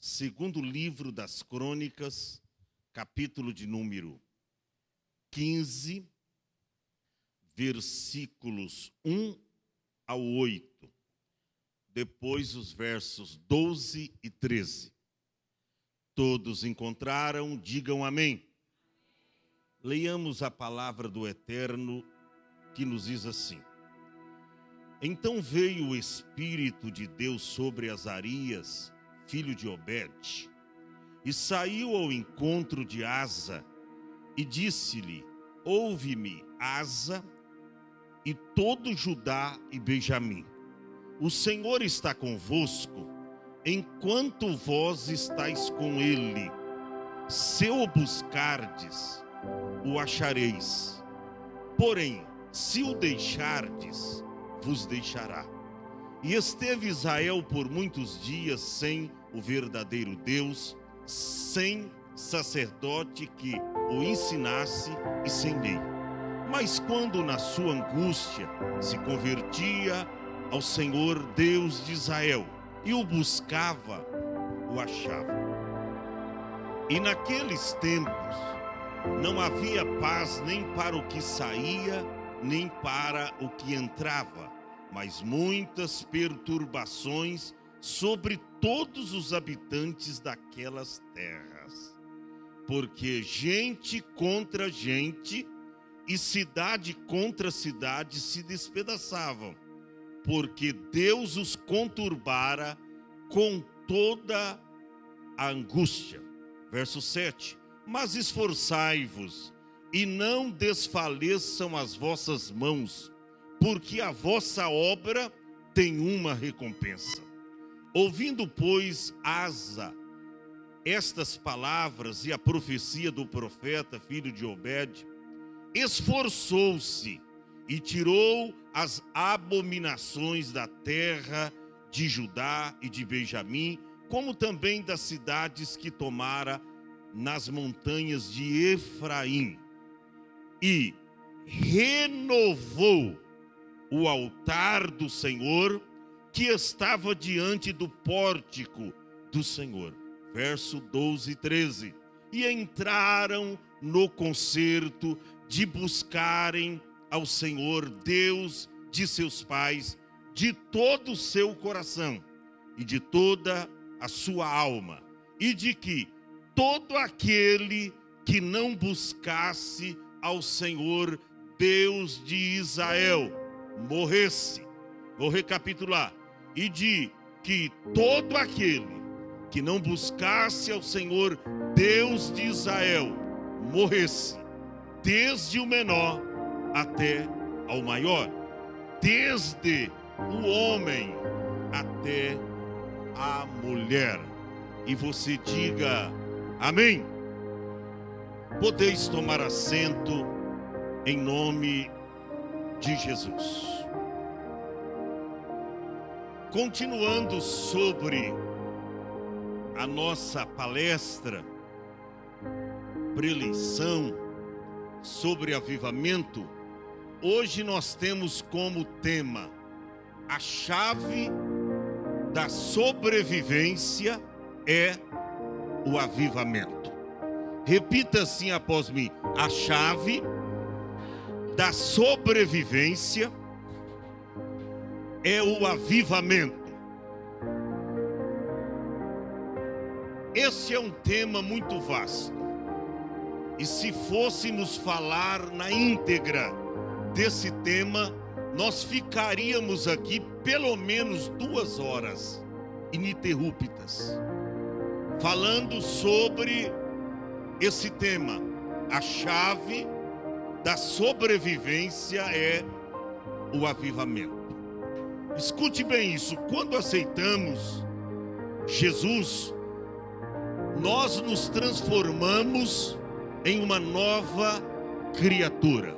Segundo livro das Crônicas, capítulo de número 15, versículos 1 ao 8. Depois os versos 12 e 13. Todos encontraram, digam amém. Leiamos a palavra do Eterno que nos diz assim: Então veio o Espírito de Deus sobre Azarias, filho de Obed, e saiu ao encontro de Asa, e disse-lhe: Ouve-me, Asa, e todo Judá e Benjamim. O Senhor está convosco, enquanto vós estáis com ele. Se o buscardes, o achareis. Porém, se o deixardes, vos deixará. E esteve Israel por muitos dias sem o verdadeiro Deus, sem sacerdote que o ensinasse e sem lei. Mas quando na sua angústia se convertia ao Senhor Deus de Israel e o buscava, o achava. E naqueles tempos não havia paz nem para o que saía, nem para o que entrava, mas muitas perturbações sobre todos os habitantes daquelas terras. Porque gente contra gente e cidade contra cidade se despedaçavam, porque Deus os conturbara com toda a angústia. Verso 7. Mas esforçai-vos e não desfaleçam as vossas mãos, porque a vossa obra tem uma recompensa. Ouvindo, pois, Asa estas palavras e a profecia do profeta, filho de Obed, esforçou-se e tirou as abominações da terra de Judá e de Benjamim, como também das cidades que tomara nas montanhas de Efraim, e renovou o altar do Senhor que estava diante do pórtico do Senhor. Verso 12 e 13. E entraram no concerto de buscarem ao Senhor Deus de seus pais de todo o seu coração e de toda a sua alma, e de que todo aquele que não buscasse ao Senhor Deus de Israel morresse. Vou recapitular. E de que todo aquele que não buscasse ao Senhor Deus de Israel morresse, desde o menor até ao maior, desde o homem até a mulher. E você diga amém. Podeis tomar assento em nome de Jesus. Continuando sobre a nossa palestra, preleção sobre avivamento, hoje nós temos como tema a chave da sobrevivência é o avivamento. Repita assim após mim: a chave da sobrevivência é o avivamento. Esse é um tema muito vasto, e se fôssemos falar na íntegra desse tema, nós ficaríamos aqui pelo menos 2 horas ininterruptas falando sobre esse tema. A chave da sobrevivência é o avivamento. Escute bem isso: quando aceitamos Jesus, nós nos transformamos em uma nova criatura.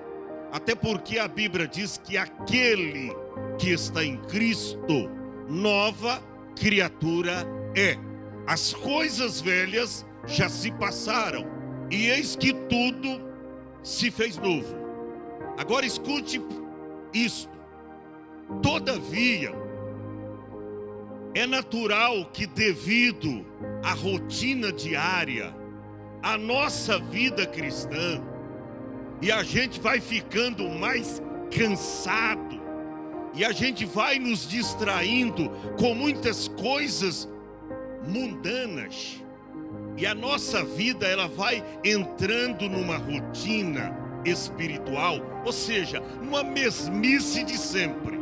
Até porque a Bíblia diz que aquele que está em Cristo, nova criatura é. As coisas velhas já se passaram, e eis que tudo se fez novo. Agora escute isto: todavia, É natural que, devido à rotina diária, a nossa vida cristã, e a gente vai ficando mais cansado, e a gente vai nos distraindo com muitas coisas mundanas, e a nossa vida ela vai entrando numa rotina espiritual, ou seja, numa mesmice de sempre.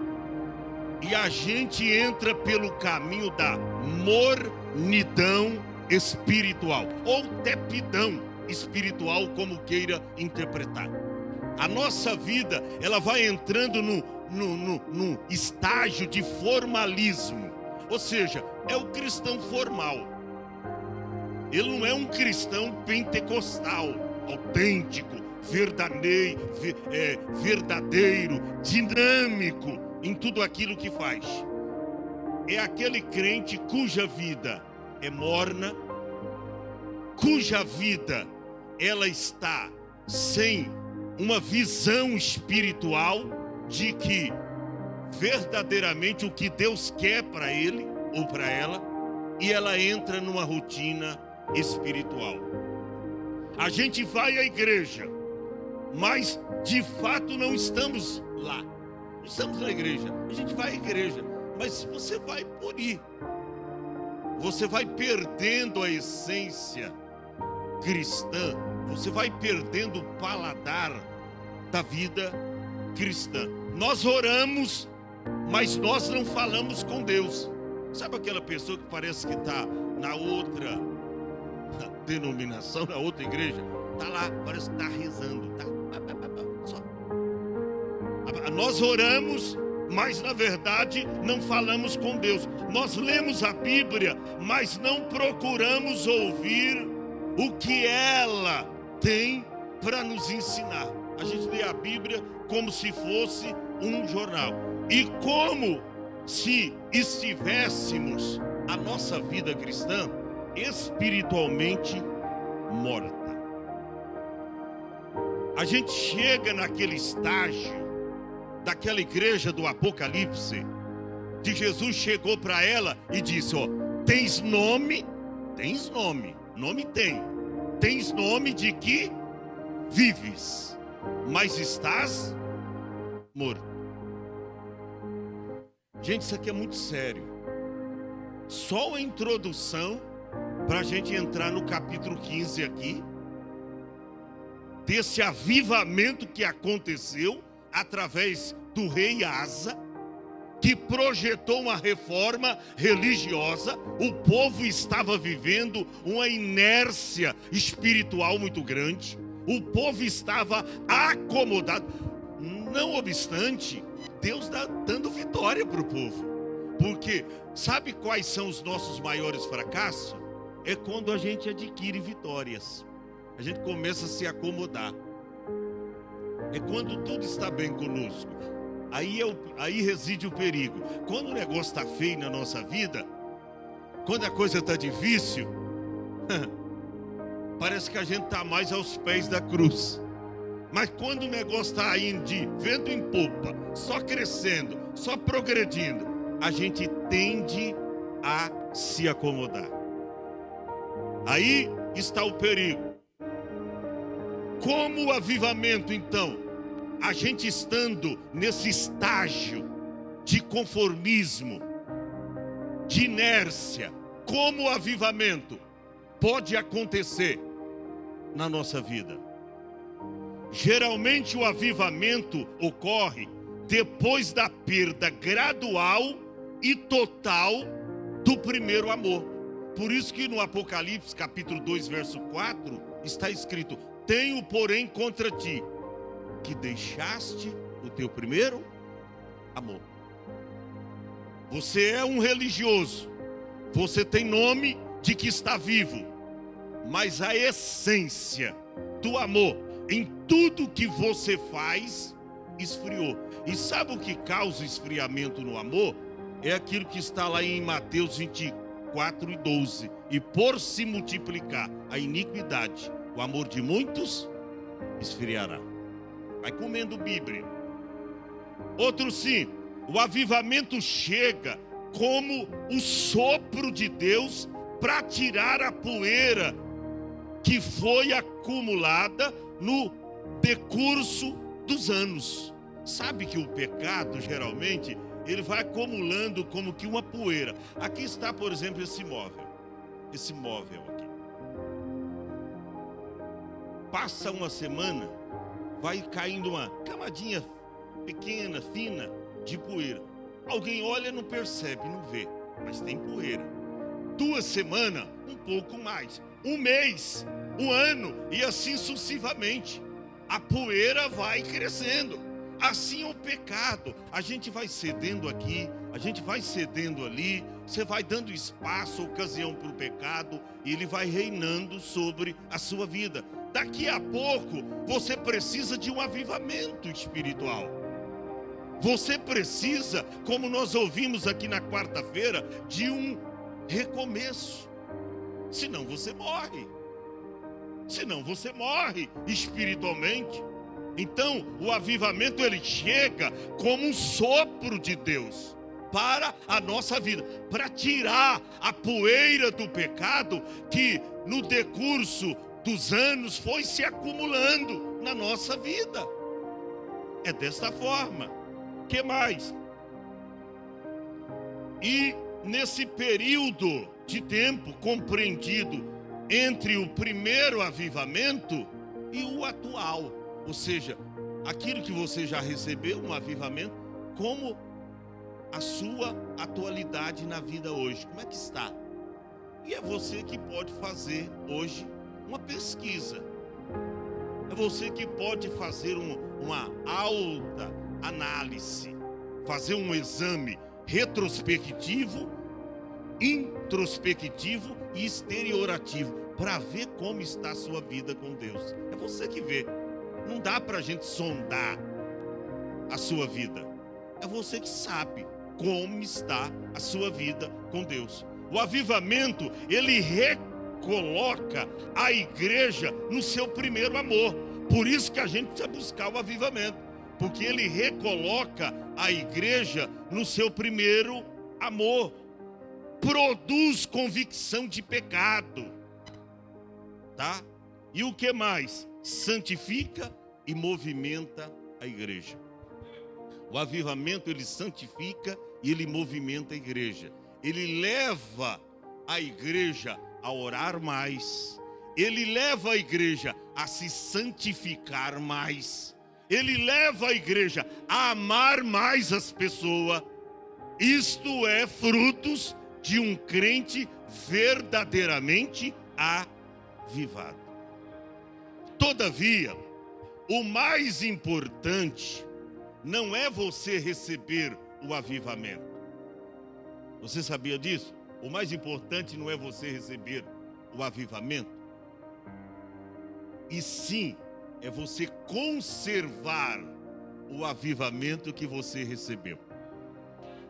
E a gente entra pelo caminho da mornidão espiritual, ou tepidão espiritual, como queira interpretar. A nossa vida, ela vai entrando no estágio de formalismo, ou seja, é o cristão formal. Ele não é um cristão pentecostal, autêntico, verdadeiro, dinâmico em tudo aquilo que faz. É aquele crente cuja vida é morna, cuja vida ela está sem uma visão espiritual de que verdadeiramente o que Deus quer para ele ou para ela, e ela entra numa rotina espiritual. A gente vai à igreja, mas de fato não estamos lá. Não estamos na igreja. A gente vai à igreja, mas você vai por ir. Você vai perdendo a essência cristã. Você vai perdendo o paladar da vida cristã. Nós oramos, mas nós não falamos com Deus. Sabe aquela pessoa que parece que está na outra denominação, na outra igreja? Está lá, parece que está rezando. Tá? Só. Nós oramos, mas na verdade não falamos com Deus. Nós lemos a Bíblia, mas não procuramos ouvir o que ela tem para nos ensinar. A gente lê a Bíblia como se fosse um jornal, e como se estivéssemos a nossa vida cristã espiritualmente morta. A gente chega naquele estágio daquela igreja do Apocalipse, que Jesus chegou para ela e disse: ó, tens nome? Tens nome, nome tem. Tens nome de que vives, mas estás morto. Gente, isso aqui é muito sério. Só a introdução para a gente entrar no capítulo 15 aqui, desse avivamento que aconteceu através do rei Asa, que projetou uma reforma religiosa. O povo estava vivendo uma inércia espiritual muito grande. O povo estava acomodado. Não obstante, Deus está dando vitória para o povo. Porque sabe quais são os nossos maiores fracassos? É quando a gente adquire vitórias. A gente começa a se acomodar. É quando tudo está bem conosco. Aí reside o perigo. Quando o negócio está feio na nossa vida, quando a coisa está difícil, parece que a gente está mais aos pés da cruz. Mas quando o negócio está indo de vento em popa, só crescendo, só progredindo, a gente tende a se acomodar. Aí está o perigo. Como o avivamento, então, a gente estando nesse estágio de conformismo, de inércia, como o avivamento pode acontecer na nossa vida? Geralmente o avivamento ocorre depois da perda gradual e total do primeiro amor. Por isso que no Apocalipse capítulo 2, verso 4, está escrito: tenho, porém, contra ti que deixaste o teu primeiro amor. Você é um religioso, você tem nome de que está vivo, mas a essência do amor em tudo que você faz esfriou. E sabe o que causa esfriamento no amor? É aquilo que está lá em Mateus 24 e 12. E por se multiplicar a iniquidade, o amor de muitos esfriará. Vai comendo Bíblia. Outro sim, o avivamento chega como o sopro de Deus para tirar a poeira que foi acumulada no decurso dos anos. Sabe que o pecado, geralmente, ele vai acumulando como que uma poeira. Aqui está, por exemplo, esse móvel aqui. Passa uma semana, vai caindo uma camadinha pequena, fina, de poeira. Alguém olha e não percebe, não vê, mas tem poeira. 2 semanas, um pouco mais. 1 mês, 1 ano, e assim sucessivamente. A poeira vai crescendo. Assim é o pecado. A gente vai cedendo aqui, a gente vai cedendo ali. Você vai dando espaço, ocasião para o pecado, e ele vai reinando sobre a sua vida. Daqui a pouco, você precisa de um avivamento espiritual. Você precisa, como nós ouvimos aqui na quarta-feira, de um recomeço. Senão você morre. Senão você morre espiritualmente. Então, o avivamento, ele chega como um sopro de Deus para a nossa vida, para tirar a poeira do pecado que no decurso dos anos foi se acumulando na nossa vida. É desta forma. Que mais? E nesse período de tempo compreendido entre o primeiro avivamento e o atual, ou seja, aquilo que você já recebeu, um avivamento, como a sua atualidade na vida hoje, como é que está? E é você que pode fazer hoje uma pesquisa. É você que pode fazer uma alta análise, fazer um exame retrospectivo, introspectivo e exteriorativo, para ver como está a sua vida com Deus. É você que vê. Não dá para a gente sondar a sua vida. É você que sabe como está a sua vida com Deus. O avivamento, ele recoloca a igreja no seu primeiro amor. Por isso que a gente precisa buscar o avivamento. Porque ele recoloca a igreja no seu primeiro amor. Produz convicção de pecado. Tá? E o que mais? Santifica e movimenta a igreja. O avivamento, ele santifica e ele movimenta a igreja. Ele leva a igreja a orar mais. Ele leva a igreja a se santificar mais. Ele leva a igreja a amar mais as pessoas. Isto é frutos de um crente verdadeiramente avivado. Todavia, o mais importante não é você receber o avivamento. Você sabia disso? O mais importante não é você receber o avivamento, e sim é você conservar o avivamento que você recebeu.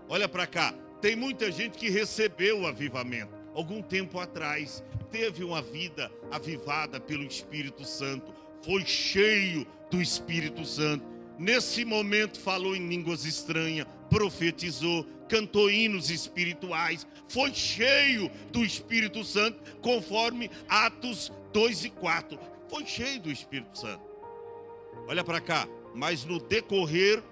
Olha para cá, tem muita gente que recebeu o avivamento. Algum tempo atrás, teve uma vida avivada pelo Espírito Santo. Foi cheio do Espírito Santo. Nesse momento falou em línguas estranhas, profetizou, cantou hinos espirituais. Foi cheio do Espírito Santo, conforme Atos 2 e 4. Foi cheio do Espírito Santo. Olha para cá, mas no decorrer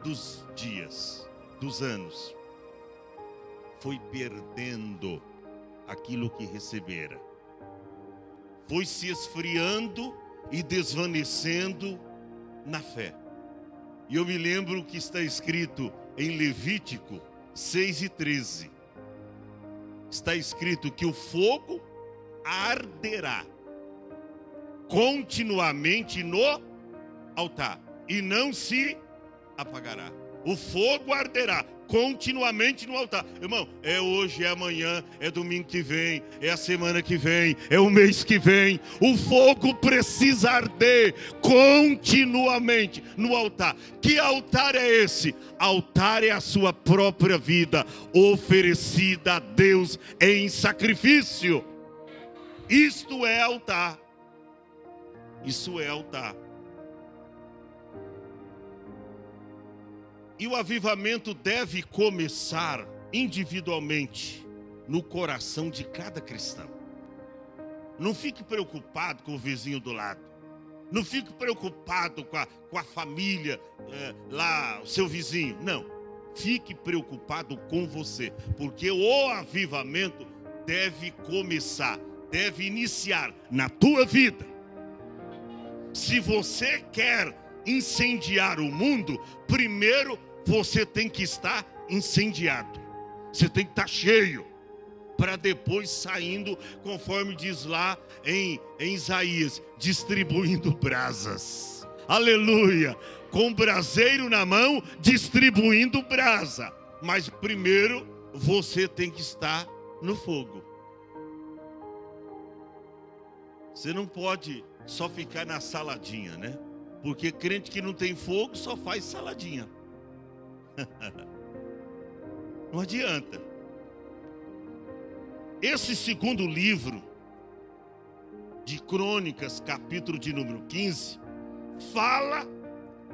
dos dias, dos anos, foi perdendo aquilo que recebera. Foi se esfriando e desvanecendo na fé. E eu me lembro que está escrito em Levítico 6 e 13. Está escrito que o fogo arderá continuamente no altar e não se apagará. O fogo arderá continuamente no altar. Irmão, é hoje, é amanhã, é domingo que vem, é a semana que vem, é o mês que vem. O fogo precisa arder continuamente no altar. Que altar é esse? Altar é a sua própria vida oferecida a Deus em sacrifício. Isto é altar. Isso é altar. E o avivamento deve começar individualmente no coração de cada cristão. Não fique preocupado com o vizinho do lado. Não fique preocupado com a família, lá, o seu vizinho. Não. Fique preocupado com você. Porque o avivamento deve começar, deve iniciar na tua vida. Se você quer incendiar o mundo, primeiro você tem que estar incendiado. Você tem que estar cheio, para depois saindo, conforme diz lá em Isaías, distribuindo brasas. Aleluia! Com braseiro na mão, distribuindo brasa. Mas primeiro você tem que estar no fogo. Você não pode só ficar na saladinha, né? Porque crente que não tem fogo só faz saladinha. Não adianta. Esse segundo livro de Crônicas, capítulo de número 15, fala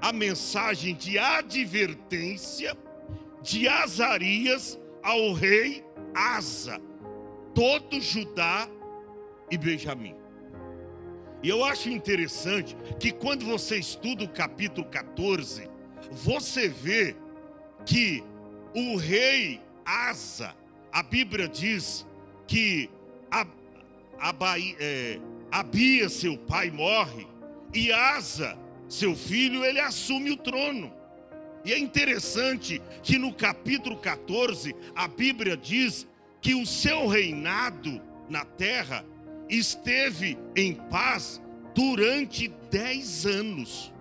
a mensagem de advertência de Azarias ao rei Asa, todo Judá e Benjamim. E eu acho interessante que quando você estuda o capítulo 14, você vê que o rei Asa, a Bíblia diz que Abias, seu pai, morre, e Asa, seu filho, ele assume o trono. E é interessante que no capítulo 14, a Bíblia diz que o seu reinado na terra esteve em paz durante 10 anos.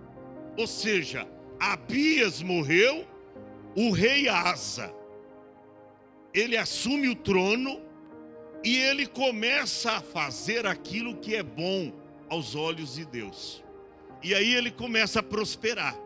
Ou seja, Abias morreu, o rei Asa, ele assume o trono e ele começa a fazer aquilo que é bom aos olhos de Deus. E aí ele começa a prosperar.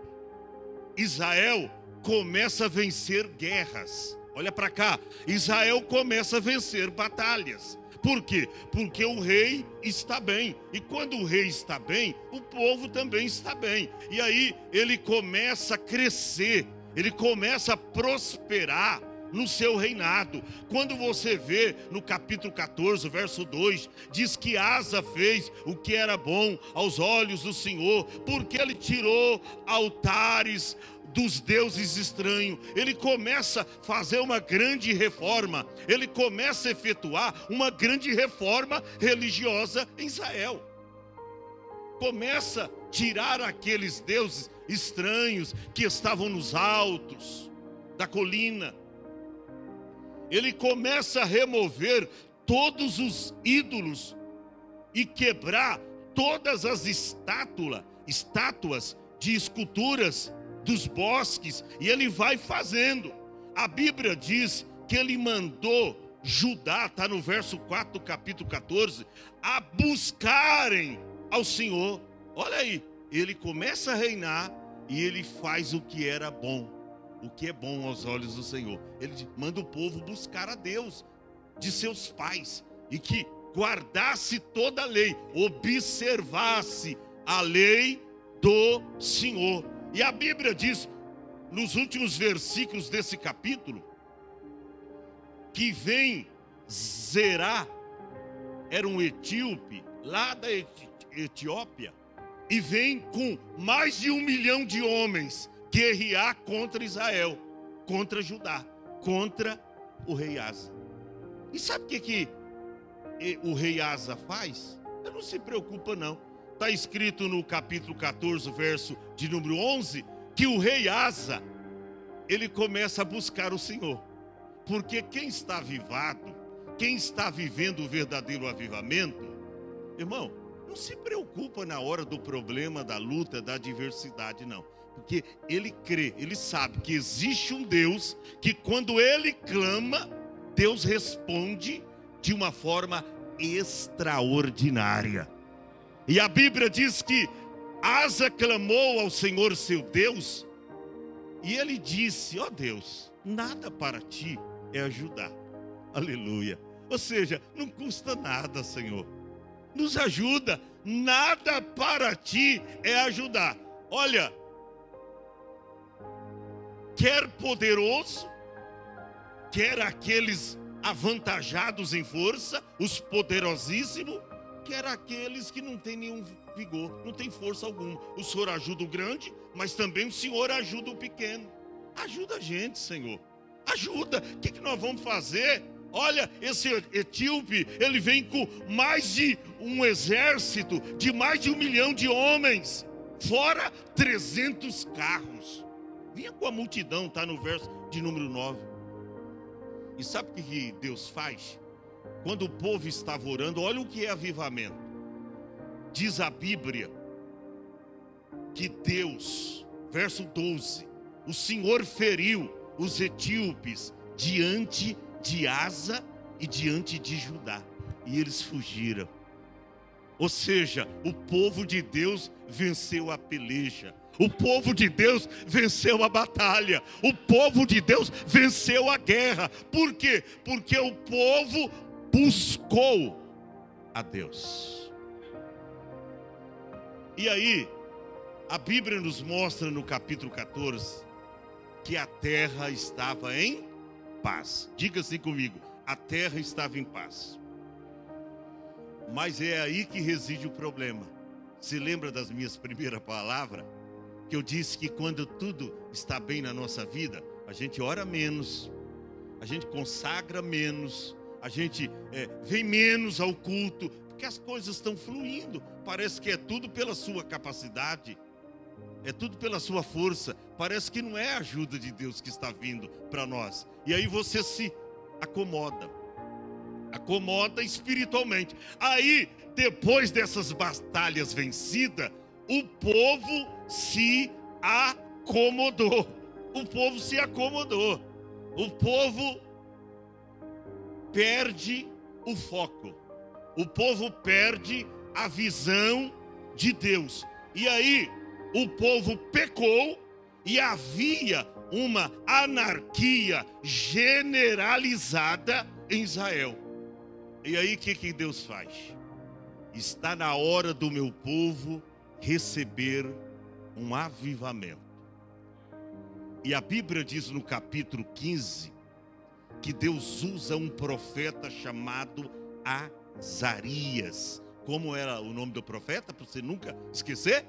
Israel começa a vencer guerras. Olha para cá, Israel começa a vencer batalhas. Por quê? Porque o rei está bem. E quando o rei está bem, o povo também está bem. E aí ele começa a crescer, ele começa a prosperar no seu reinado. Quando você vê no capítulo 14, verso 2, diz que Asa fez o que era bom aos olhos do Senhor, porque ele tirou altares dos deuses estranhos. Ele começa a fazer uma grande reforma, ele começa a efetuar uma grande reforma religiosa em Israel. Começa a tirar aqueles deuses estranhos que estavam nos altos da colina. Ele começa a remover todos os ídolos e quebrar todas as estátuas de esculturas dos bosques, e ele vai fazendo. A Bíblia diz que ele mandou Judá, está no verso 4 do capítulo 14, a buscarem ao Senhor. Olha aí, ele começa a reinar e ele faz o que era bom, o que é bom aos olhos do Senhor. Ele manda o povo buscar a Deus de seus pais e que guardasse toda a lei, observasse a lei do Senhor. E a Bíblia diz, nos últimos versículos desse capítulo, que vem Zerá, era um etíope, lá da Etiópia, e vem com mais de 1 milhão de homens guerrear contra Israel, contra Judá, contra o rei Asa. E sabe o que o rei Asa faz? Ele não se preocupa não. Está escrito no capítulo 14, verso de número 11, que o rei Asa, ele começa a buscar o Senhor. Porque quem está avivado, quem está vivendo o verdadeiro avivamento, irmão, não se preocupa na hora do problema, da luta, da adversidade, não. Porque ele crê, ele sabe que existe um Deus que quando ele clama, Deus responde de uma forma extraordinária. E a Bíblia diz que Asa clamou ao Senhor seu Deus, e ele disse, ó Deus, nada para ti é ajudar. Aleluia. Ou seja, não custa nada, Senhor. Nos ajuda, nada para ti é ajudar. Olha, quer poderoso, quer aqueles avantajados em força, os poderosíssimos, quer aqueles que não têm nenhum vigor, não tem força alguma. O Senhor ajuda o grande, mas também o Senhor ajuda o pequeno. Ajuda a gente, Senhor. Ajuda. O que nós vamos fazer? Olha, esse etíope, ele vem com mais de um exército, de mais de 1 milhão de homens, fora 300 carros. Vinha com a multidão, está no verso de número 9. E sabe o que Deus faz? Quando o povo estava orando, olha o que é avivamento. Diz a Bíblia que Deus, verso 12, o Senhor feriu os etíopes diante de Asa e diante de Judá, e eles fugiram. Ou seja, o povo de Deus venceu a peleja. O povo de Deus venceu a batalha. O povo de Deus venceu a guerra. Por quê? Porque o povo buscou a Deus. E aí, a Bíblia nos mostra no capítulo 14 que a terra estava em paz. Diga assim comigo: a terra estava em paz. Mas é aí que reside o problema. Se lembra das minhas primeiras palavras? Que eu disse que quando tudo está bem na nossa vida, a gente ora menos, a gente consagra menos, a gente vem menos ao culto, porque as coisas estão fluindo. Parece que é tudo pela sua capacidade, é tudo pela sua força. Parece que não é a ajuda de Deus que está vindo para nós. E aí você se acomoda espiritualmente. Aí, depois dessas batalhas vencidas, o povo se acomodou. O povo se acomodou. O povo perde o foco. O povo perde a visão de Deus. E aí, o povo pecou e havia uma anarquia generalizada em Israel. E aí, o que Deus faz? Está na hora do meu povo receber um avivamento. E a Bíblia diz no capítulo 15 que Deus usa um profeta chamado Azarias. Como era o nome do profeta, para você nunca esquecer?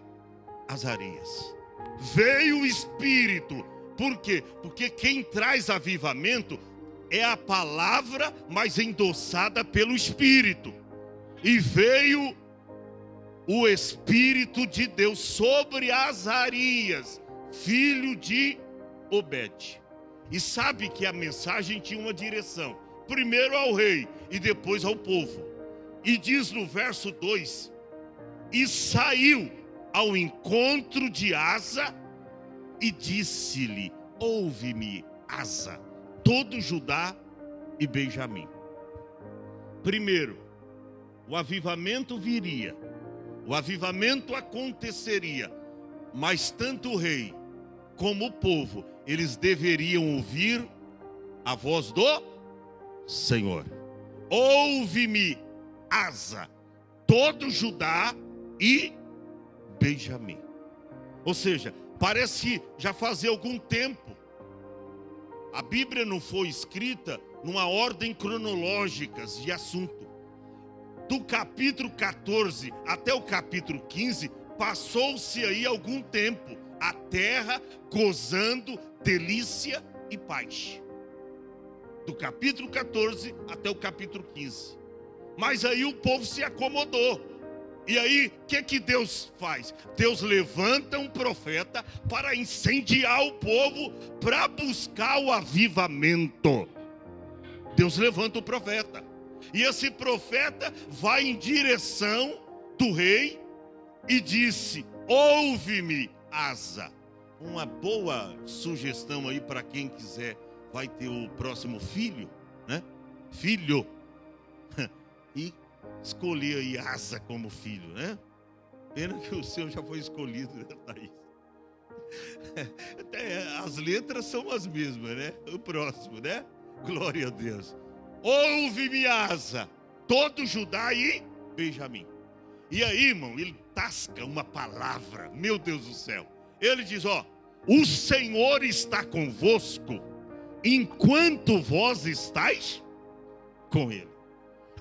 Azarias. Veio o Espírito. Por quê? Porque quem traz avivamento é a palavra, mas endossada pelo Espírito. E veio o Espírito de Deus sobre Azarias, filho de Obed. E sabe que a mensagem tinha uma direção. Primeiro ao rei e depois ao povo. E diz no verso 2: e saiu ao encontro de Asa e disse-lhe: ouve-me, Asa, todo Judá e Benjamim. Primeiro, o avivamento viria, o avivamento aconteceria, mas tanto o rei como o povo, eles deveriam ouvir a voz do Senhor. Ouve-me, Asa, todo Judá e Benjamim. Ou seja, parece que já fazia algum tempo a Bíblia não foi escrita numa ordem cronológica de assunto. Do capítulo 14 até o capítulo 15, passou-se aí algum tempo, a terra gozando delícia e paz. Do capítulo 14 até o capítulo 15. Mas aí o povo se acomodou. E aí, o que Deus faz? Deus levanta um profeta para incendiar o povo, para buscar o avivamento. Deus levanta o profeta. E esse profeta vai em direção do rei e disse: ouve-me, Asa. Uma boa sugestão aí para quem quiser, vai ter o próximo filho, né? Filho. E escolher aí Asa como filho, né? Pena que o seu já foi escolhido, né, Thaís? As letras são as mesmas, né? O próximo, né? Glória a Deus. Ouve-me, Asa, todo Judá e Benjamim. E aí, irmão, ele tasca uma palavra, meu Deus do céu. Ele diz: ó, o Senhor está convosco enquanto vós estáis com Ele.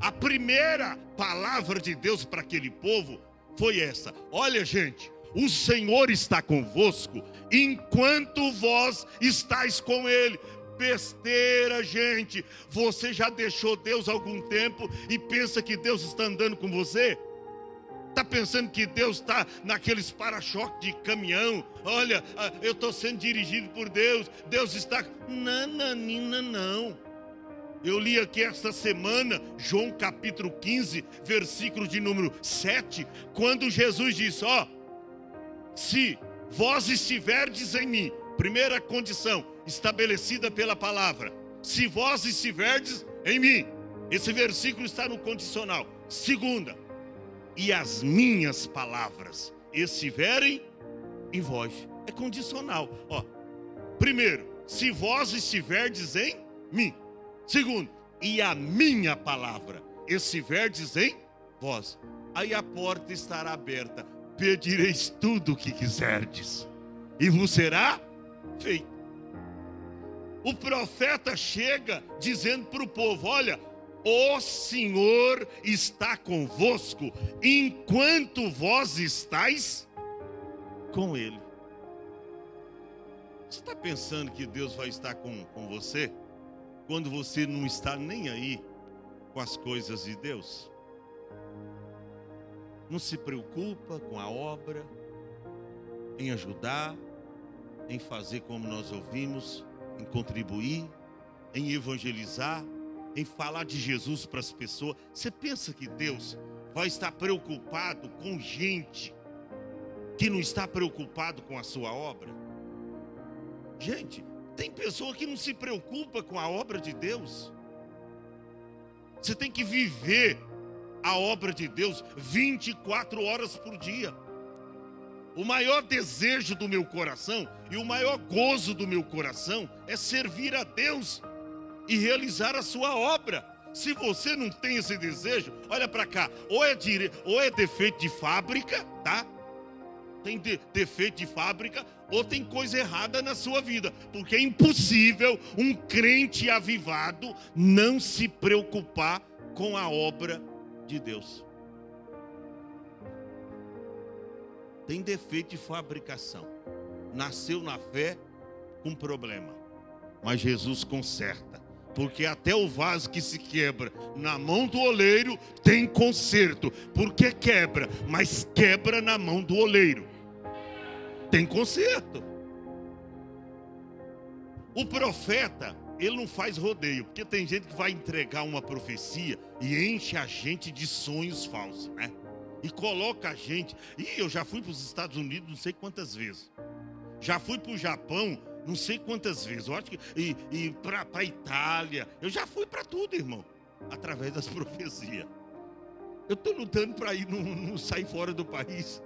A primeira palavra de Deus para aquele povo foi essa: olha, gente, o Senhor está convosco enquanto vós estáis com Ele. Besteira, gente. Você já deixou Deus há algum tempo e pensa que Deus está andando com você? Está pensando que Deus está naqueles para-choques de caminhão? Olha, eu estou sendo dirigido por Deus, Deus está... Nananina, não. Eu li aqui esta semana, João capítulo 15, versículo de número 7, quando Jesus disse, ó, se vós estiverdes em mim, primeira condição, estabelecida pela palavra, se vós estiverdes em mim, esse versículo está no condicional. Segunda, e as minhas palavras estiverem em vós, é condicional. Ó, primeiro, se vós estiverdes em mim. Segundo, e a minha palavra estiverdes em vós, aí a porta estará aberta. Pedireis tudo o que quiserdes e vos será feito. O profeta chega dizendo para o povo, olha, o Senhor está convosco enquanto vós estáis com Ele. Você está pensando que Deus vai estar com você quando você não está nem aí com as coisas de Deus? Não se preocupa com a obra, em ajudar, em fazer como nós ouvimos, em contribuir, em evangelizar, em falar de Jesus para as pessoas. Você pensa que Deus vai estar preocupado com gente que não está preocupado com a sua obra? Gente, tem pessoa que não se preocupa com a obra de Deus. Você tem que viver a obra de Deus 24 horas por dia. O maior desejo do meu coração e o maior gozo do meu coração é servir a Deus e realizar a sua obra. Se você não tem esse desejo, olha para cá, ou é defeito de fábrica, tá? Tem defeito de fábrica, ou tem coisa errada na sua vida, porque é impossível um crente avivado não se preocupar com a obra de Deus. Tem defeito de fabricação, nasceu na fé com problema, mas Jesus conserta, porque até o vaso que se quebra na mão do oleiro tem conserto, porque quebra, mas quebra na mão do oleiro, tem conserto. O profeta, ele não faz rodeio, porque tem gente que vai entregar uma profecia e enche a gente de sonhos falsos, né? E coloca a gente... eu já fui para os Estados Unidos não sei quantas vezes. Já fui para o Japão não sei quantas vezes. Eu acho que... E para a Itália. Eu já fui para tudo, irmão. Através das profecias. Eu estou lutando para ir, não sair fora do país.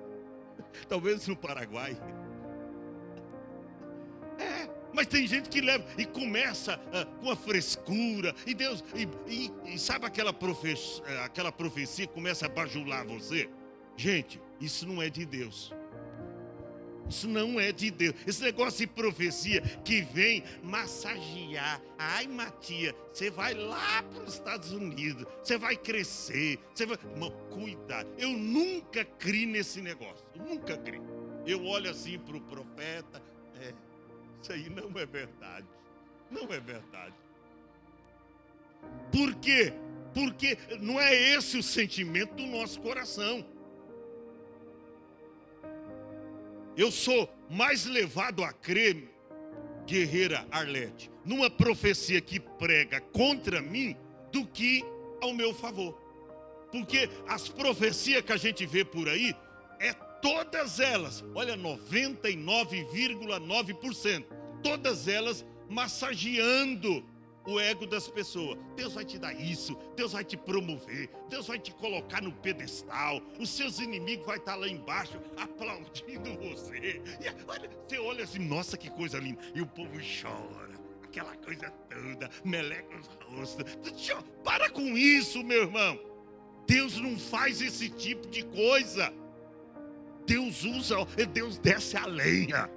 Talvez no Paraguai. Mas tem gente que leva e começa com a frescura. E Deus, e sabe aquela profecia que começa a bajular você? Gente, isso não é de Deus. Isso não é de Deus. Esse negócio de profecia que vem massagear. Ai, Matia, você vai lá para os Estados Unidos. Você vai crescer. Irmão, cuidado. Eu nunca criei nesse negócio. Eu nunca criei. Eu olho assim para o profeta. Isso aí não é verdade. Não é verdade. Por quê? Porque não é esse o sentimento do nosso coração. Eu sou mais levado a crer, guerreira Arlete, numa profecia que prega contra mim do que ao meu favor. Porque as profecias que a gente vê por aí, todas elas, olha, 99,9%, todas elas massageando o ego das pessoas. Deus vai te dar isso, Deus vai te promover, Deus vai te colocar no pedestal, os seus inimigos vão estar lá embaixo aplaudindo você. E olha, você olha assim, nossa, que coisa linda, e o povo chora, aquela coisa toda, meleca os rostos. Para com isso, meu irmão. Deus não faz esse tipo de coisa. Deus usa, Deus desce a lenha.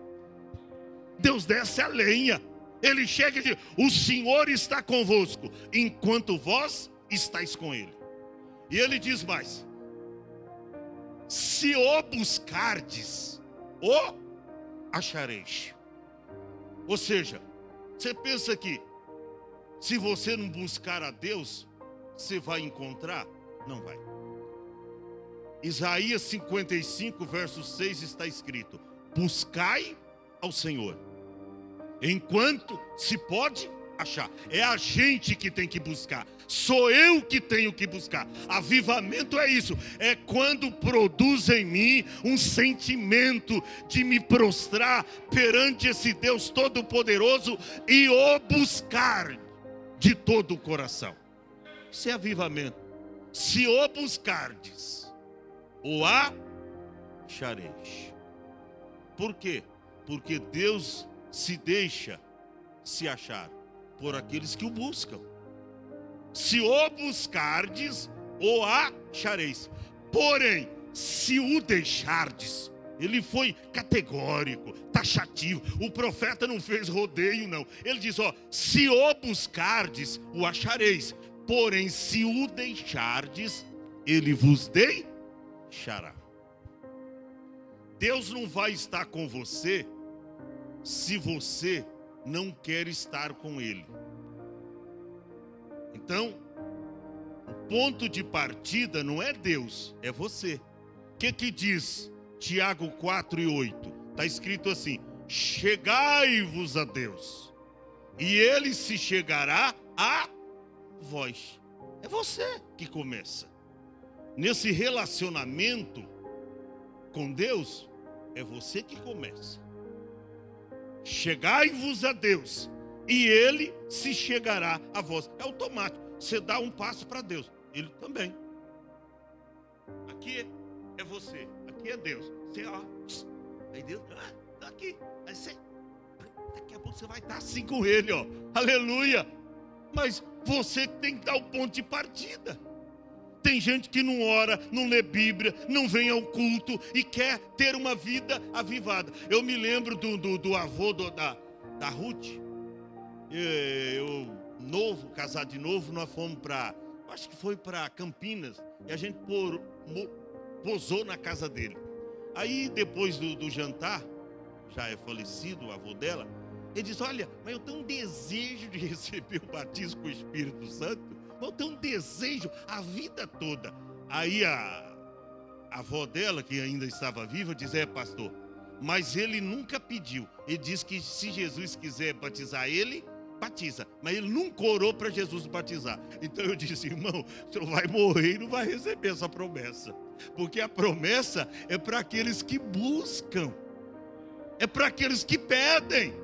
Deus desce a lenha. Ele chega e diz: o Senhor está convosco, enquanto vós estáis com Ele. E Ele diz mais: se o buscardes, o achareis. Ou seja, você pensa que se você não buscar a Deus, você vai encontrar? Não vai. Isaías 55, verso 6 está escrito: buscai ao Senhor enquanto se pode achar. É a gente que tem que buscar. Sou eu que tenho que buscar. Avivamento é isso. É quando produz em mim um sentimento de me prostrar perante esse Deus Todo-Poderoso e o buscar de todo o coração. Isso é avivamento. Se o buscardes, o achareis. Por quê? Porque Deus se deixa se achar por aqueles que o buscam. Se o buscardes, o achareis. Porém, se o deixardes, ele foi categórico, taxativo. O profeta não fez rodeio, não. Ele diz: ó, se o buscardes, o achareis. Porém, se o deixardes, ele vos deixará. Deus não vai estar com você se você não quer estar com Ele. Então, o ponto de partida não é Deus, é você. O que diz Tiago 4:8? Está escrito assim: chegai-vos a Deus, e Ele se chegará a vós. É você que começa. Nesse relacionamento com Deus, é você que começa. Chegai-vos a Deus, e Ele se chegará a vós. É automático. Você dá um passo para Deus, Ele também. Aqui é você, aqui é Deus. Você, ó, aí Deus, tá aqui. Aí você, daqui a pouco você vai estar assim com Ele, ó. Aleluia. Mas você tem que dar o ponto de partida. Tem gente que não ora, não lê Bíblia, não vem ao culto e quer ter uma vida avivada. Eu me lembro do avô da Ruth. Eu novo, casado de novo, nós fomos para, acho que foi para Campinas, e a gente posou na casa dele. Aí depois do jantar, já é falecido o avô dela, ele disse: olha, mas eu tenho um desejo de receber o batismo com o Espírito Santo. Eu tenho um desejo a vida toda. Aí a avó dela, que ainda estava viva, diz: é, pastor, mas ele nunca pediu. Ele disse que se Jesus quiser batizar ele, batiza. Mas ele nunca orou para Jesus batizar. Então eu disse: irmão, o senhor vai morrer e não vai receber essa promessa. Porque a promessa é para aqueles que buscam. É para aqueles que pedem.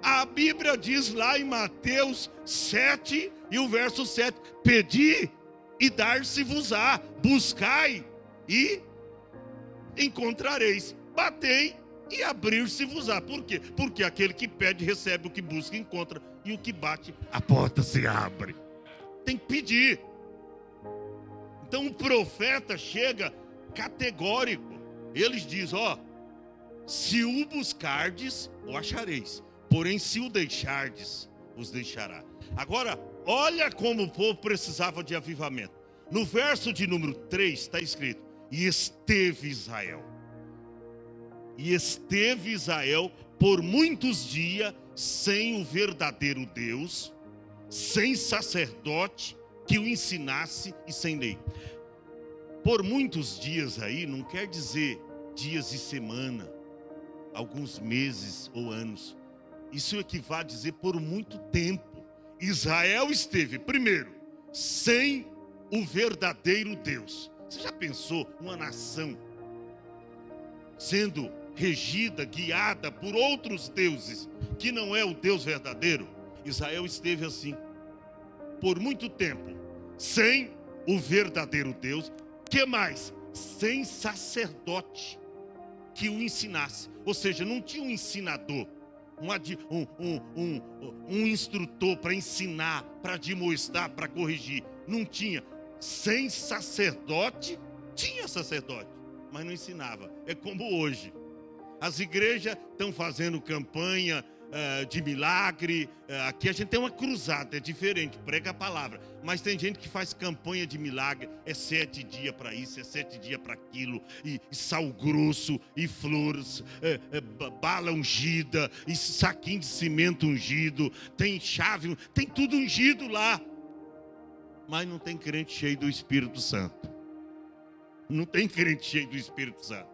A Bíblia diz lá em Mateus 7 e o verso 7: pedi e dar-se-vos-á, buscai e encontrareis, batei e abrir-se-vos-á. Por quê? Porque aquele que pede recebe, o que busca encontra, e o que bate, a porta se abre. Tem que pedir. Então o profeta chega categórico. Eles dizem: ó, se o buscardes, o achareis. Porém, se o deixardes, os deixará. Agora, olha como o povo precisava de avivamento. No verso de número 3 está escrito: e esteve Israel. E esteve Israel por muitos dias sem o verdadeiro Deus, sem sacerdote que o ensinasse e sem lei. Por muitos dias aí não quer dizer dias e semana, alguns meses ou anos. Isso equivale a dizer por muito tempo. Israel esteve, primeiro, sem o verdadeiro Deus. Você já pensou uma nação sendo regida, guiada por outros deuses, que não é o Deus verdadeiro? Israel esteve assim, por muito tempo, sem o verdadeiro Deus. Que mais? Sem sacerdote que o ensinasse. Ou seja, não tinha um ensinador, um instrutor para ensinar, para admoestar, para corrigir. Não tinha. Sem sacerdote, tinha sacerdote, mas não ensinava. É como hoje. As igrejas estão fazendo campanha de milagre. Aqui a gente tem uma cruzada, é diferente, prega a palavra. Mas tem gente que faz campanha de milagre, é 7 dias para isso, é 7 dias para aquilo, e sal grosso, e flores, bala ungida, e saquinho de cimento ungido, tem chave, tem tudo ungido lá. Mas não tem crente cheio do Espírito Santo. Não tem crente cheio do Espírito Santo.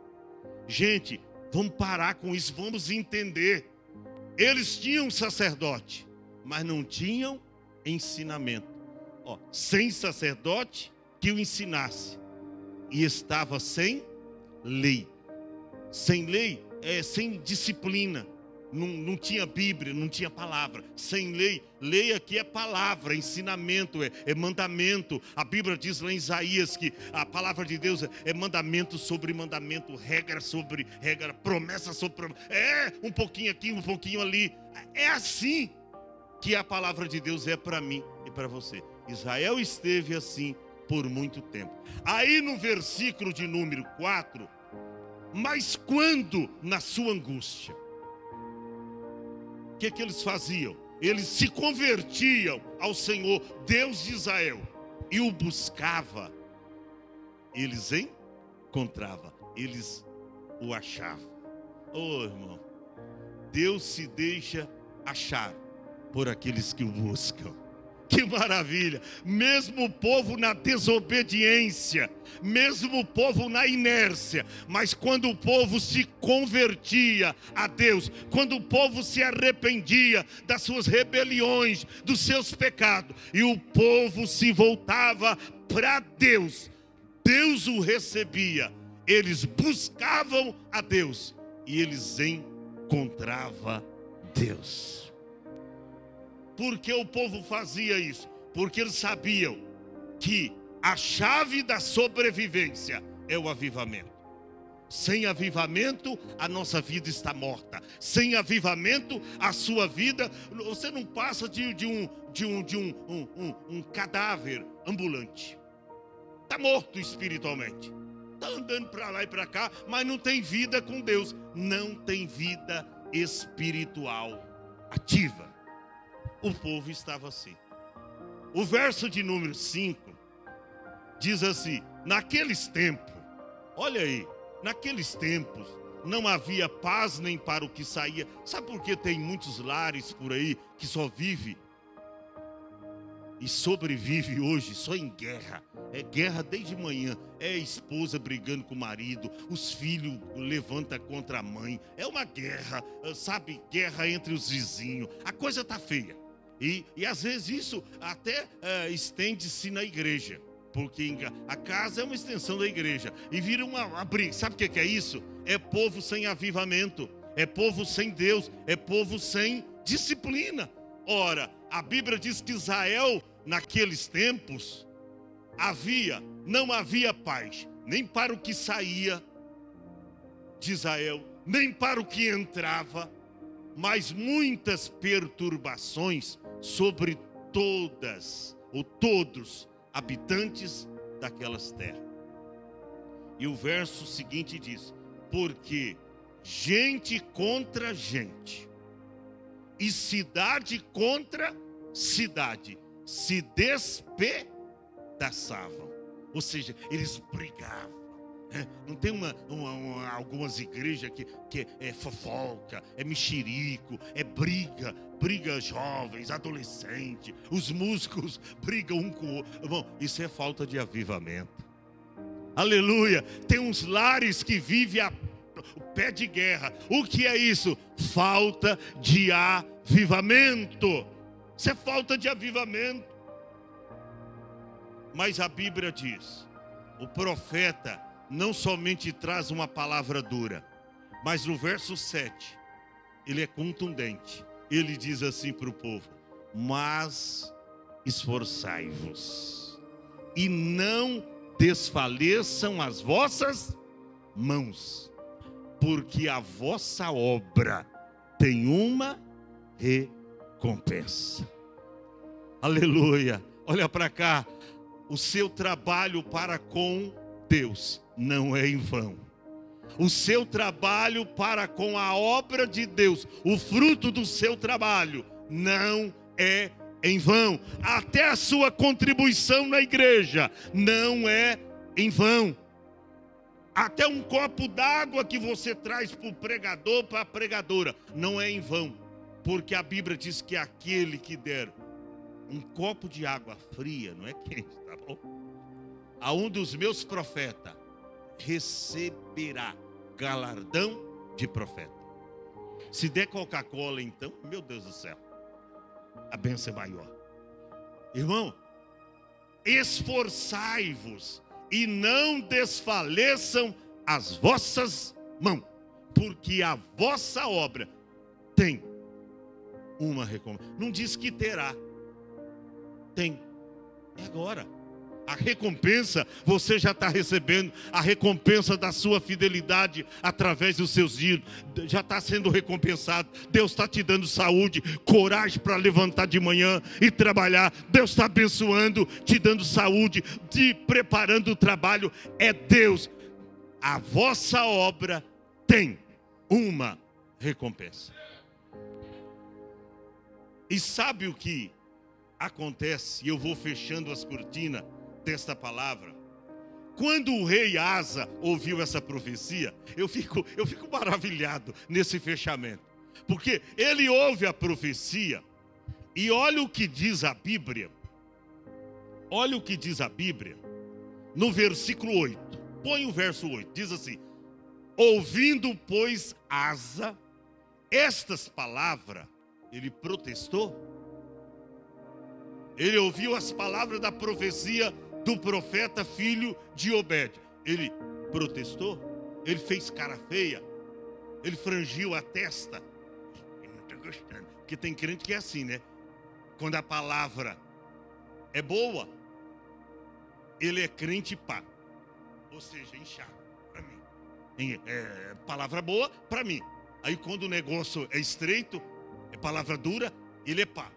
Gente, vamos parar com isso, vamos entender. Eles tinham sacerdote, mas não tinham ensinamento. Sem sacerdote que o ensinasse. E estava sem lei. Sem lei é sem disciplina. Não tinha Bíblia, não tinha palavra. Sem lei, lei aqui é palavra, ensinamento, é mandamento. A Bíblia diz lá em Isaías que a palavra de Deus é mandamento sobre mandamento, regra sobre regra, promessa sobre promessa. Um pouquinho aqui, um pouquinho ali. É assim que a palavra de Deus é para mim e para você. Israel esteve assim por muito tempo. Aí no versículo de número 4, mas quando na sua angústia, o que eles faziam? Eles se convertiam ao Senhor, Deus de Israel, e o buscava. Eles encontravam, eles o achavam. Irmão, Deus se deixa achar por aqueles que o buscam. Que maravilha! Mesmo o povo na desobediência, mesmo o povo na inércia, mas quando o povo se convertia a Deus, quando o povo se arrependia das suas rebeliões, dos seus pecados, e o povo se voltava para Deus, Deus o recebia. Eles buscavam a Deus e eles encontravam Deus. Por que o povo fazia isso? Porque eles sabiam que a chave da sobrevivência é o avivamento. Sem avivamento, a nossa vida está morta. Sem avivamento, a sua vida, você não passa de um cadáver ambulante. Está morto espiritualmente. Está andando para lá e para cá, mas não tem vida com Deus. Não tem vida espiritual ativa. O povo estava assim. O verso de número 5 diz assim: naqueles tempos, olha aí, naqueles tempos não havia paz nem para o que saía. Sabe por que tem muitos lares por aí que só vive e sobrevive hoje só em guerra? É guerra desde manhã, é a esposa brigando com o marido, os filhos levantam contra a mãe, é uma guerra, sabe, guerra entre os vizinhos, a coisa está feia. E às vezes isso até estende-se na igreja, porque a casa é uma extensão da igreja, e vira uma briga. Sabe o que é isso? É povo sem avivamento, é povo sem Deus, é povo sem disciplina. Ora, a Bíblia diz que Israel, naqueles tempos, não havia paz, nem para o que saía de Israel, nem para o que entrava, mas muitas perturbações sobre todas ou todos habitantes daquelas terras. E o verso seguinte diz: porque gente contra gente e cidade contra cidade se despedaçavam. Ou seja, eles brigavam. Não tem algumas igrejas que é fofoca, é mexerico, é briga jovens, adolescentes, os músicos brigam um com o outro. Bom, isso é falta de avivamento. Aleluia! Tem uns lares que vivem o pé de guerra. O que é isso? Falta de avivamento. Isso é falta de avivamento. Mas a Bíblia diz, o profeta não somente traz uma palavra dura, mas no verso 7, ele é contundente. Ele diz assim para o povo: mas esforçai-vos, e não desfaleçam as vossas mãos, porque a vossa obra tem uma recompensa. Aleluia! Olha para cá, o seu trabalho para com Deus não é em vão. O seu trabalho para com a obra de Deus, o fruto do seu trabalho, não é em vão. Até a sua contribuição na igreja não é em vão. Até um copo d'água que você traz para o pregador, para a pregadora, não é em vão. Porque a Bíblia diz que aquele que der um copo de água fria, não é quente, tá bom? A um dos meus profetas, receberá galardão de profeta. Se der Coca-Cola, então, meu Deus do céu, a bênção é maior. Irmão, esforçai-vos e não desfaleçam as vossas mãos, porque a vossa obra tem uma recompensa. Não diz que terá, tem, é agora. A recompensa você já está recebendo. A recompensa da sua fidelidade através dos seus dias já está sendo recompensado. Deus está te dando saúde, coragem para levantar de manhã e trabalhar. Deus está abençoando, te dando saúde, te preparando o trabalho. É Deus. A vossa obra tem uma recompensa. E sabe o que acontece? E eu vou fechando as cortinas desta palavra. Quando o rei Asa ouviu essa profecia, eu fico maravilhado nesse fechamento, porque ele ouve a profecia e olha o que diz a Bíblia. Olha o que diz a Bíblia no versículo 8. Põe o verso 8. Diz assim: ouvindo, pois, Asa estas palavras, ele protestou. Ele ouviu as palavras da profecia do profeta filho de Obed. Ele protestou, ele fez cara feia, ele frangiu a testa. Ele não está gostando, porque tem crente que é assim, né? Quando a palavra é boa, ele é crente pá, ou seja, inchado para mim. Palavra boa para mim. Aí quando o negócio é estreito, é palavra dura, ele é pá.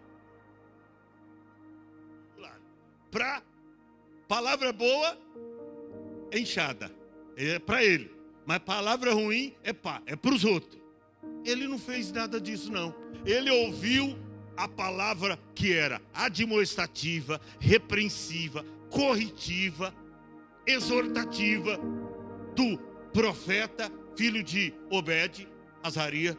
Para palavra boa é inchada, é para ele. Mas palavra ruim é pá, é para os outros. Ele não fez nada disso não. Ele ouviu a palavra que era admoestativa, repreensiva, corretiva, exortativa do profeta filho de Obed, Azarias.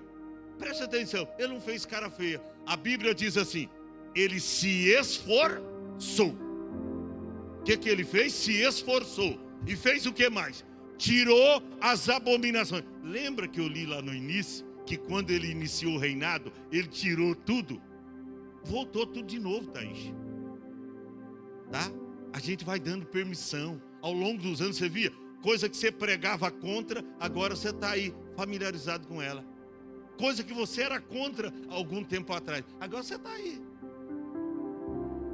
Presta atenção, ele não fez cara feia. A Bíblia diz assim: ele se esforçou. O que ele fez? Se esforçou. E fez o que mais? Tirou as abominações. Lembra que eu li lá no início, que quando ele iniciou o reinado, ele tirou tudo? Voltou tudo de novo, Thaís. Tá? A gente vai dando permissão. Ao longo dos anos, você via? Coisa que você pregava contra, agora você está aí, familiarizado com ela. Coisa que você era contra algum tempo atrás, agora você está aí.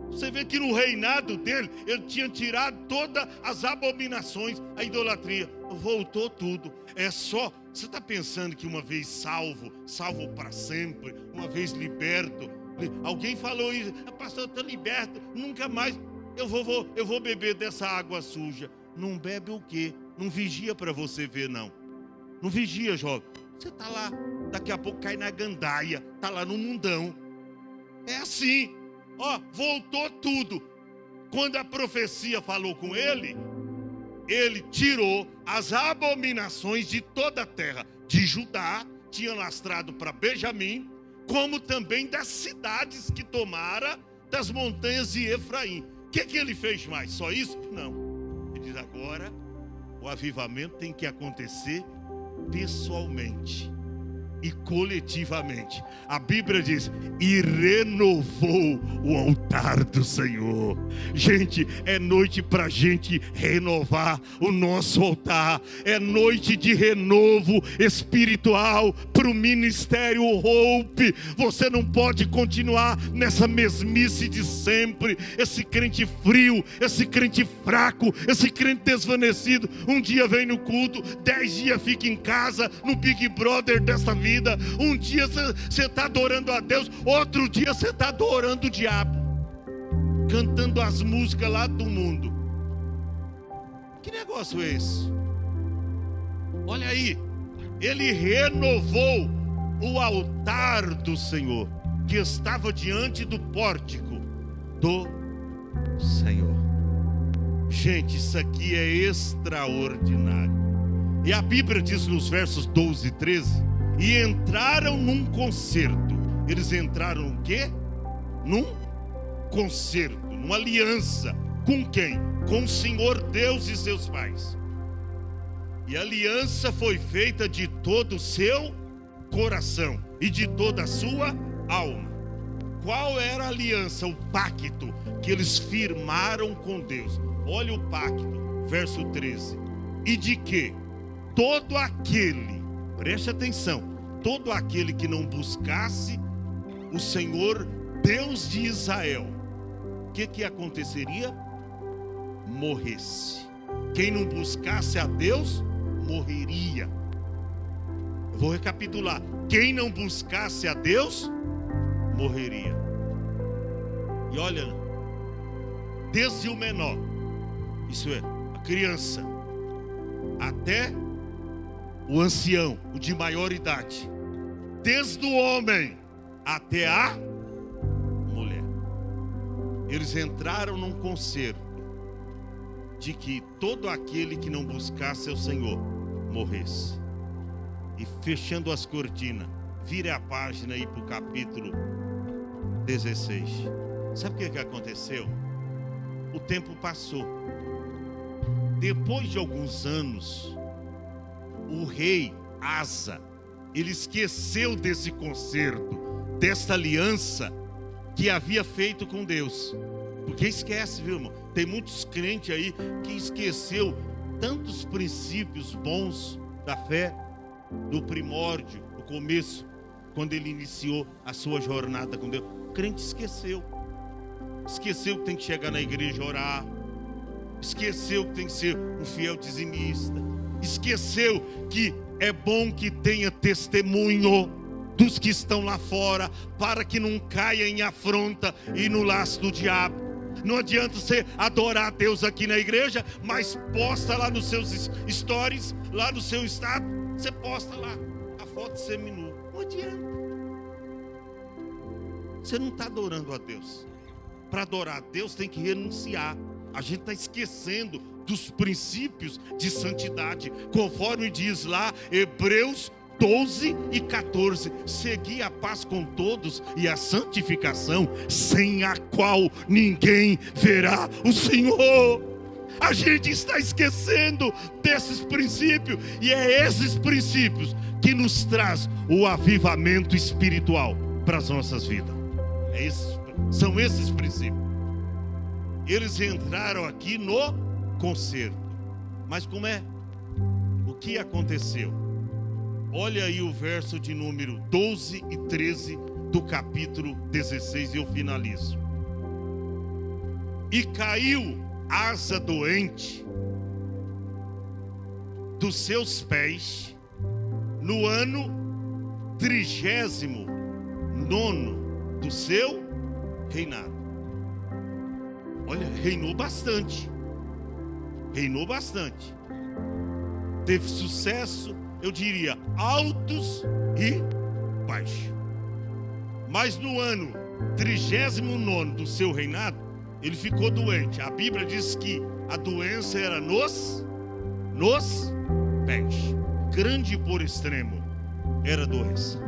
Você vê que no reinado dele, ele tinha tirado todas as abominações, a idolatria. Voltou tudo. É só, você está pensando que uma vez salvo para sempre, uma vez liberto. Alguém falou isso: pastor, eu estou liberto, nunca mais eu vou beber dessa água suja. Não bebe o quê? Não vigia para você ver, não. Não vigia, jovem. Você está lá, daqui a pouco cai na gandaia, está lá no mundão. É assim. Ó, voltou tudo. Quando a profecia falou com ele, ele tirou as abominações de toda a terra. De Judá, tinha lastrado para Benjamim, como também das cidades que tomara das montanhas de Efraim. O que ele fez mais? Só isso? Não. Ele diz: agora o avivamento tem que acontecer pessoalmente e coletivamente. A Bíblia diz: e renovou o altar do Senhor. Gente, é noite para a gente renovar o nosso altar. É noite de renovo espiritual para o ministério Hope. Você não pode continuar nessa mesmice de sempre. Esse crente frio, esse crente fraco, esse crente desvanecido. Um dia vem no culto, 10 dias fica em casa, no Big Brother dessa vida. Um dia você está adorando a Deus, outro dia você está adorando o diabo, cantando as músicas lá do mundo. Que negócio é esse? Olha aí, ele renovou o altar do Senhor, que estava diante do pórtico do Senhor. Gente, isso aqui é extraordinário. E a Bíblia diz nos versos 12 e 13, e entraram num concerto. Eles entraram o quê? Num concerto, numa aliança. Com quem? Com o Senhor Deus e seus pais. E a aliança foi feita de todo o seu coração e de toda a sua alma. Qual era a aliança, o pacto que eles firmaram com Deus? Olha o pacto, verso 13. E de que todo aquele, preste atenção, todo aquele que não buscasse o Senhor Deus de Israel, o que aconteceria? Morresse. Quem não buscasse a Deus, morreria. Eu vou recapitular. Quem não buscasse a Deus, morreria. E olha, desde o menor, isso é, a criança, até o ancião, o de maior idade, desde o homem até a mulher, eles entraram num concerto de que todo aquele que não buscasse o Senhor morresse. E fechando as cortinas, vire a página aí para o capítulo 16. Sabe o que aconteceu? O tempo passou. Depois de alguns anos, o rei Asa, ele esqueceu desse concerto, desta aliança que havia feito com Deus. Porque esquece, viu, irmão? Tem muitos crentes aí que esqueceu tantos princípios bons da fé, do primórdio, do começo, quando ele iniciou a sua jornada com Deus. O crente esqueceu. Esqueceu que tem que chegar na igreja orar. Esqueceu que tem que ser um fiel dizimista. Esqueceu que é bom que tenha testemunho dos que estão lá fora, para que não caia em afronta e no laço do diabo. Não adianta você adorar a Deus aqui na igreja, mas posta lá nos seus stories, lá no seu estado, você posta lá a foto seminu. Não adianta. Você não está adorando a Deus. Para adorar a Deus tem que renunciar. A gente está esquecendo dos princípios de santidade, conforme diz lá Hebreus 12 e 14, segui a paz com todos e a santificação, sem a qual ninguém verá o Senhor. A gente está esquecendo desses princípios, e é esses princípios que nos traz o avivamento espiritual para as nossas vidas. São esses princípios. Eles entraram aqui no concerto. Mas como é? O que aconteceu? Olha aí o verso de número 12 e 13 do capítulo 16 e eu finalizo. E caiu Asa doente dos seus pés no ano 39º do seu reinado. Olha, reinou bastante. Reinou bastante. Teve sucesso, eu diria, altos e baixos. Mas no ano 39º do seu reinado, ele ficou doente. A Bíblia diz que a doença era nos pés. Grande por extremo era a doença.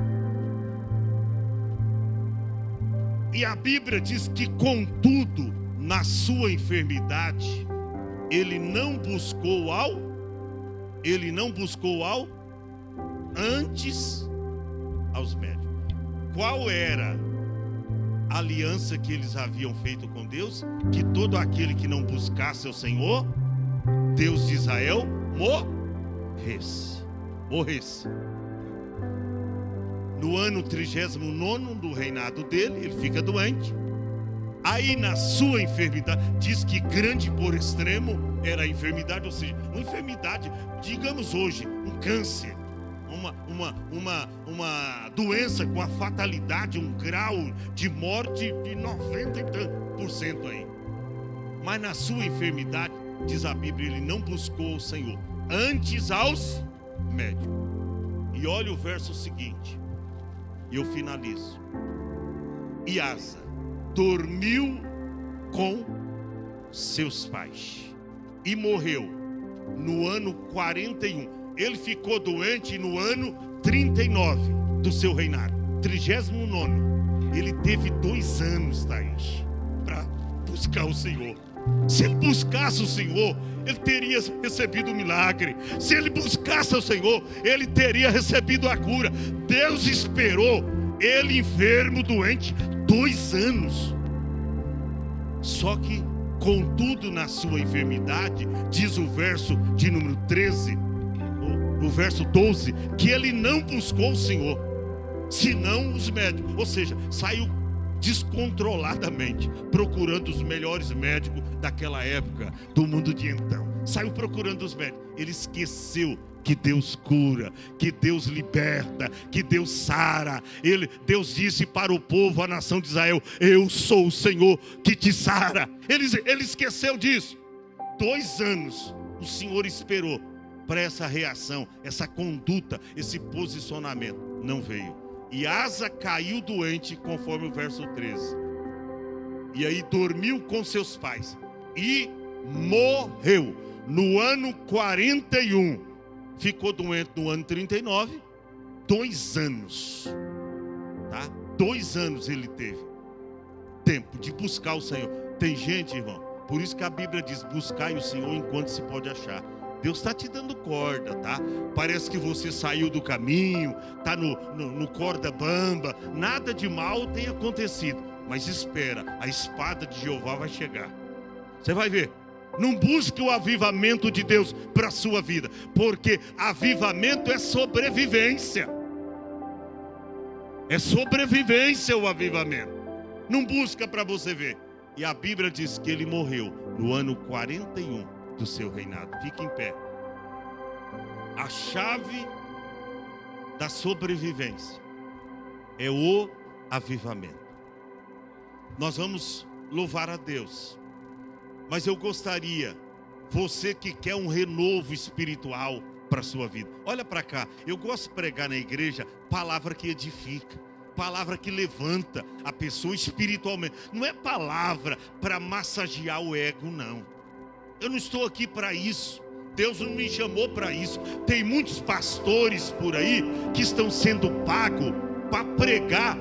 E a Bíblia diz que, contudo, na sua enfermidade, ele não buscou antes aos médicos. Qual era a aliança que eles haviam feito com Deus? Que todo aquele que não buscasse ao Senhor, Deus de Israel, morresse. No ano 39º do reinado dele, ele fica doente. Aí na sua enfermidade, diz que grande por extremo era a enfermidade, ou seja, uma enfermidade, digamos hoje, um câncer, uma doença com a fatalidade, um grau de morte de 90% aí. Mas na sua enfermidade, diz a Bíblia, ele não buscou o Senhor, antes aos médico. E olha o verso seguinte, e eu finalizo. E Asa dormiu com seus pais e morreu no ano 41. Ele ficou doente no ano 39 do seu reinado, 39. Ele teve 2 anos, Thaís, para buscar o Senhor. Se ele buscasse o Senhor, ele teria recebido o milagre. Se ele buscasse o Senhor, ele teria recebido a cura. Deus esperou ele enfermo, doente, 2 anos. Só que, contudo, na sua enfermidade, diz o verso de número 13, o verso 12, que ele não buscou o Senhor, senão os médicos. Ou seja, saiu descontroladamente, procurando os melhores médicos daquela época, do mundo de então. Saiu procurando os médicos. Ele esqueceu que Deus cura, que Deus liberta, que Deus sara. Deus disse para o povo, a nação de Israel: eu sou o Senhor que te sara. Ele esqueceu disso. 2 anos o Senhor esperou para essa reação, essa conduta, esse posicionamento. Não veio. E Asa caiu doente, conforme o verso 13. E aí dormiu com seus pais e morreu no ano 41. Ficou doente no ano 39. 2 anos, tá? 2 anos ele teve tempo de buscar o Senhor. Tem gente, irmão, por isso que a Bíblia diz: buscai o Senhor enquanto se pode achar. Deus está te dando corda, tá? Parece que você saiu do caminho, está no corda bamba. Nada de mal tem acontecido, mas espera, a espada de Jeová vai chegar. Você vai ver. Não busque o avivamento de Deus para a sua vida, porque avivamento é sobrevivência. É sobrevivência o avivamento. Não busca para você ver. E a Bíblia diz que ele morreu no ano 41 do seu reinado. Fique em pé. A chave da sobrevivência é o avivamento. Nós vamos louvar a Deus, mas eu gostaria, você que quer um renovo espiritual para a sua vida, olha para cá. Eu gosto de pregar na igreja palavra que edifica, palavra que levanta a pessoa espiritualmente. Não é palavra para massagear o ego, não. Eu não estou aqui para isso. Deus não me chamou para isso. Tem muitos pastores por aí que estão sendo pagos para pregar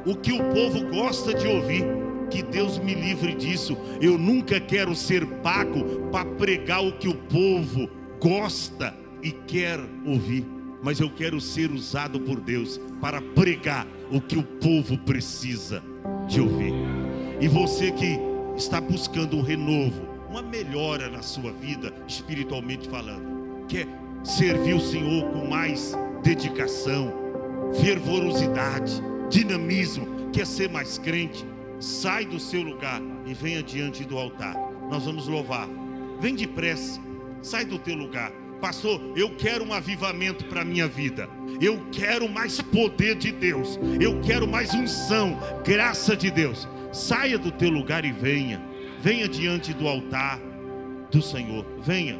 o que o povo gosta de ouvir. Que Deus me livre disso. Eu nunca quero ser pago para pregar o que o povo gosta e quer ouvir. Mas eu quero ser usado por Deus para pregar o que o povo precisa de ouvir. E você que está buscando um renovo, uma melhora na sua vida, espiritualmente falando, quer servir o Senhor com mais dedicação, fervorosidade, dinamismo, quer ser mais crente, sai do seu lugar e venha diante do altar. Nós vamos louvar. Vem depressa, sai do teu lugar. Pastor, eu quero um avivamento para a minha vida. Eu quero mais poder de Deus. Eu quero mais unção, graça de Deus. Saia do teu lugar e venha. Venha diante do altar do Senhor. Venha.